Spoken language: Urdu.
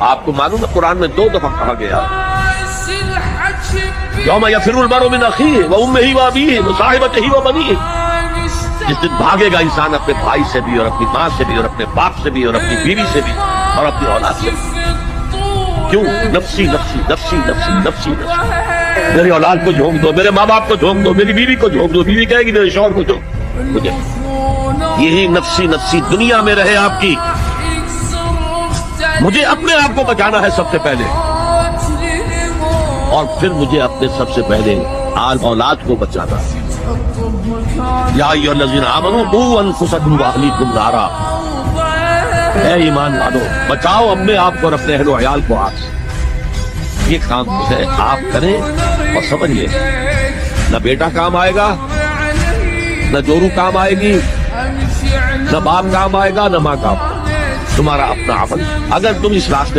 آپ کو معلوم ہے قرآن میں 2 دفعہ کہا گیا یوم یفر المرء من اخیہ وامہ وابیہ وصاحبتہ وبنیہ، جس دن بھاگے گا انسان اپنے بھائی سے بھی اور اپنی ماں سے بھی اور اپنے باپ سے بھی اور اپنی بیوی سے بھی اور اپنی اولاد سے بھی۔ کیوں؟ نفسی نفسی نفسی نفسی نفسی نفسی، میری اولاد کو جھونک دو، میرے ماں باپ کو جھونک دو، میری بیوی کو جھونک دو، بیوی کہے گی میرے شوہر کو جھونک مجھے۔ یہی نفسی نفسی دنیا میں رہے آپ کی، مجھے اپنے آپ کو بچانا ہے سب سے پہلے، اور پھر مجھے اپنے سب سے پہلے آل اولاد کو بچانا ہے۔ یا ایھا الذین آمنوا قوا انفسکم واہلیکم نارا، اے ایمان والو بچاؤ اپنے آپ کو اور اپنے اہل و عیال کو آگ سے۔ یہ کام ہے آپ کریں اور سمجھیے، نہ بیٹا کام آئے گا، نہ جورو کام آئے گی، نہ باپ کام آئے گا، نہ ماں کام آئے گا، تمہارا اپنا عمل۔ اگر تم اس راستے